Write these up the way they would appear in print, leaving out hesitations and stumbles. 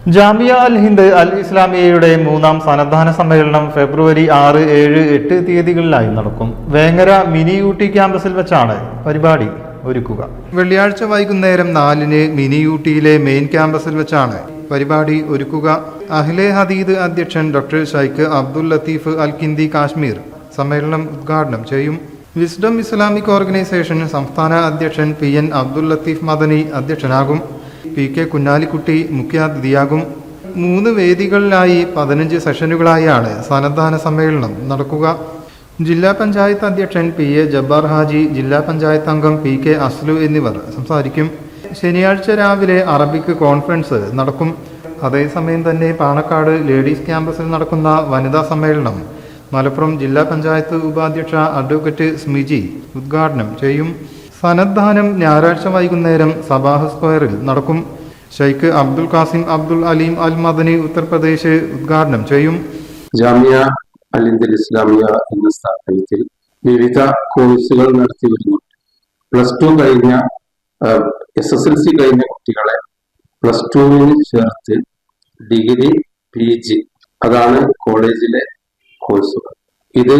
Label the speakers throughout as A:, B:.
A: ജാമിയ അൽ ഹിന്ദ് അൽ ഇസ്ലാമിയയുടെ 3ാം സന്നദ്ധാന സമ്മേളനം ഫെബ്രുവരി 6, 7, 8 തീയതികളിലായി നടക്കും. വേങ്ങര മിനി ഊട്ടി ക്യാമ്പസിൽ വെച്ചാണ് പരിപാടി ഒരുക്കുക. വെള്ളിയാഴ്ച വൈകുന്നേരം 4-ന് മിനി ഊട്ടിയിലെ മെയിൻ ക്യാമ്പസിൽ വെച്ചാണ് പരിപാടി ഒരുക്കുക. അഹ്ലെ ഹദീദ് അധ്യക്ഷൻ ഡോക്ടർ ഷൈഖ് അബ്ദുൽ ലത്തീഫ് അൽ കിന്ദി കാശ്മീർ സമ്മേളനം ഉദ്ഘാടനം ചെയ്യും. വിസ്ഡം ഇസ്ലാമിക് ഓർഗനൈസേഷൻ സംസ്ഥാന അധ്യക്ഷൻ PN അബ്ദുൽ ലത്തീഫ് മദനി അധ്യക്ഷനാകും. PK കുഞ്ഞാലിക്കുട്ടി മുഖ്യാതിഥിയാകും. 3 വേദികളിലായി 15 സെഷനുകളായാണ് സന്നദ്ധാന സമ്മേളനം നടക്കുക. ജില്ലാ പഞ്ചായത്ത് അധ്യക്ഷൻ PA ജബ്ബാർ ഹാജി, ജില്ലാ പഞ്ചായത്ത് അംഗം PK അസ്ലു എന്നിവർ സംസാരിക്കും. ശനിയാഴ്ച രാവിലെ അറബിക് കോൺഫറൻസ് നടക്കും. അതേസമയം തന്നെ പാണക്കാട് ലേഡീസ് ക്യാമ്പസിൽ നടക്കുന്ന വനിതാ സമ്മേളനം മലപ്പുറം ജില്ലാ പഞ്ചായത്ത് ഉപാധ്യക്ഷ അഡ്വക്കേറ്റ് സ്മിജി ഉദ്ഘാടനം ചെയ്യും. സന്നദ്ധാനം ഞായറാഴ്ച വൈകുന്നേരം സബാഹ് സ്ക്വയറിൽ നടക്കും. ഷെയ്ഖ് അബ്ദുൽ ഖാസിം അബ്ദുൽ അലീം അൽ മദനി ഉത്തർപ്രദേശ് ഉദ്ഘാടനം ചെയ്യും.
B: ജാമിയ അൽ ഹിന്ദ് ഇസ്ലാമിയ എന്ന സ്ഥാപനത്തിൽ വിവിധ കോഴ്സുകൾ നടത്തി വരുന്നുണ്ട്. +2 കഴിഞ്ഞ SSLC കഴിഞ്ഞ കുട്ടികളെ +2 ചേർത്ത് ഡിഗ്രി PG അതാണ് കോളേജിലെ കോഴ്സുകൾ. ഇത്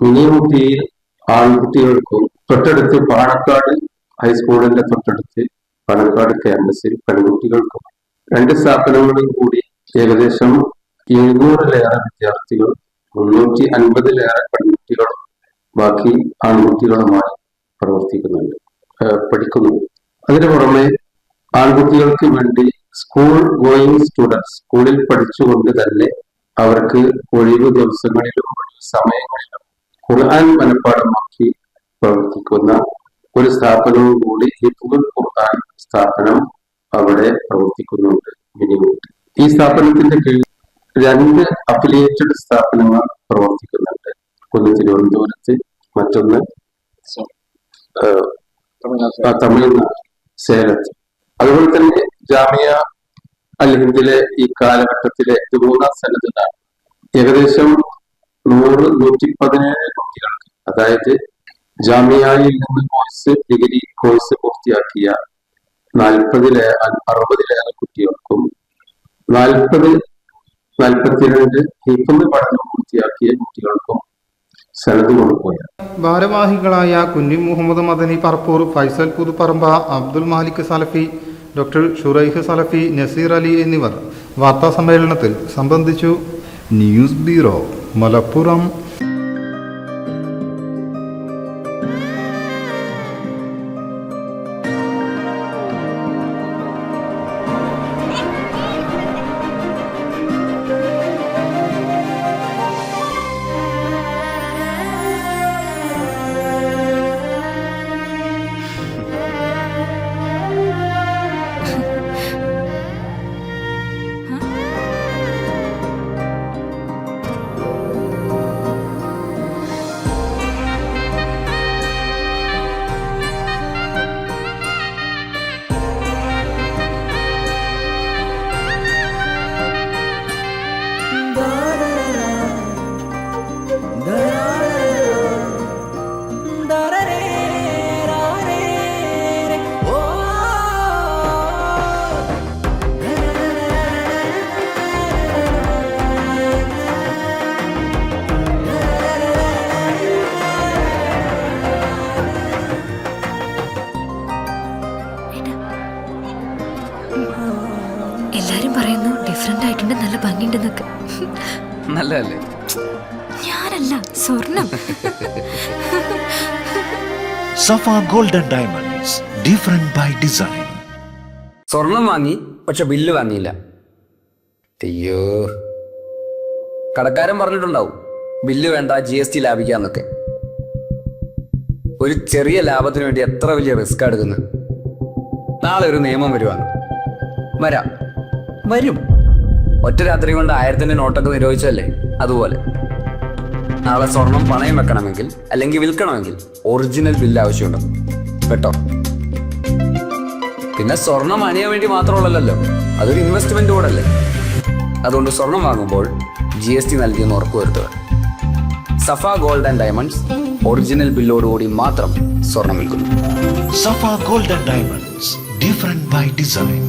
B: മിനി ഊട്ടിയിൽ ആൺകുട്ടികൾക്കും തൊട്ടടുത്ത് പാണക്കാട് ഹൈസ്കൂളിന്റെ തൊട്ടടുത്ത് പാണക്കാട് ക്യാമ്പസിൽ പെൺകുട്ടികൾക്കും 2 സ്ഥാപനങ്ങളും കൂടി ഏകദേശം 700-ലേറെ വിദ്യാർത്ഥികൾ 350-ലേറെ പെൺകുട്ടികളും ബാക്കി ആൺകുട്ടികളുമായി പഠിക്കുന്നുണ്ട്. അതിനു പുറമെ ആൺകുട്ടികൾക്ക് വേണ്ടി സ്കൂൾ ഗോയിങ് സ്റ്റുഡൻസ് സ്കൂളിൽ പഠിച്ചുകൊണ്ട് തന്നെ അവർക്ക് ഒഴിവ് ദിവസങ്ങളിലും ഒഴിവ് സമയങ്ങളിലും ഖുർആൻ മനഃപ്പാഠമാക്കി പ്രവർത്തിക്കുന്ന ഒരു സ്ഥാപനവും കൂടി ഹിഫ്ദുൽ ഖുർആൻ സ്ഥാപനം അവിടെ പ്രവർത്തിക്കുന്നുണ്ട്. ഈ സ്ഥാപനത്തിന്റെ കീഴിൽ 2 അഫിലിയേറ്റഡ് സ്ഥാപനങ്ങൾ പ്രവർത്തിക്കുന്നുണ്ട്. ഒന്ന് തിരുവനന്തപുരത്ത്, മറ്റൊന്ന് തമിഴ്നാട് സേലത്ത്. അതുപോലെ തന്നെ ജാമിയ അൽ ഹിന്ദിലെ ഈ കാലഘട്ടത്തിലെ 3ാം സന്നദ്ധനാണ്. ഏകദേശം 100-117 കുട്ടികൾക്ക്, അതായത് ജാമിയയിൽ നിന്ന് ഡിഗ്രി കോഴ്സ് പൂർത്തിയാക്കിയ 60-ലേറെ കുട്ടികൾക്കും 40-42 ഹിഫ്ദ് പഠനം പൂർത്തിയാക്കിയ കുട്ടികൾക്കും സനദ് കൊടുക്കുകയാണ്.
A: ഭാരവാഹികളായ കുഞ്ഞി മുഹമ്മദ് മദനി പറപ്പൂർ, ഫൈസൽ പുതുപ്പറമ്പ, അബ്ദുൽ മാലിക് സലഫി, ഡോക്ടർ ഷുറൈഹ് സലഫി, നസീർ അലി എന്നിവർ വാർത്താ സമ്മേളനത്തിൽ സംബന്ധിച്ചു. News bureau, Malappuram.
C: എല്ലാരും പറയുന്നു ഡിഫറെന്റ് ആയിട്ടുണ്ട്, നല്ല ഭംഗിയുണ്ടെന്നൊക്കെ.
D: നല്ലതല്ലേ?
C: ഞാനല്ല, സ്വർണം.
E: Safa golden diamonds, different by design.
D: സ്വർണം വാങ്ങി, പക്ഷെ ബില്ല് വാങ്ങിയില്ല. അയ്യോ, കടക്കാരൻ പറഞ്ഞിട്ടുണ്ടാവും ബില്ല് വേണ്ട, GST ലാഭിക്കാന്നൊക്കെ. ഒരു ചെറിയ ലാഭത്തിന് വേണ്ടി എത്ര വലിയ റിസ്ക് എടുക്കുന്നത്. നാളെ ഒരു നിയമം വരും. ഒറ്റ രാത്രി കൊണ്ട് 1000-ന്റെ നോട്ടൊക്കെ നിരോധിച്ചല്ലേ, അതുപോലെ നാളെ സ്വർണം പണയം വെക്കണമെങ്കിൽ അല്ലെങ്കിൽ വിൽക്കണമെങ്കിൽ ഒറിജിനൽ ബില്ല് ആവശ്യമുണ്ട് കേട്ടോ. പിന്നെ സ്വർണം അണിയാൻ വേണ്ടി മാത്രമുള്ളല്ലോ, അതൊരു ഇൻവെസ്റ്റ്മെന്റ് കൂടല്ലേ. അതുകൊണ്ട് സ്വർണം വാങ്ങുമ്പോൾ GST നൽകിയെന്ന് ഉറപ്പുവരുത്തുക. Safa gold and diamonds original ബില്ലോടുകൂടി മാത്രം സ്വർണം വിൽക്കുന്നു.
E: Safa golden diamonds, different by design.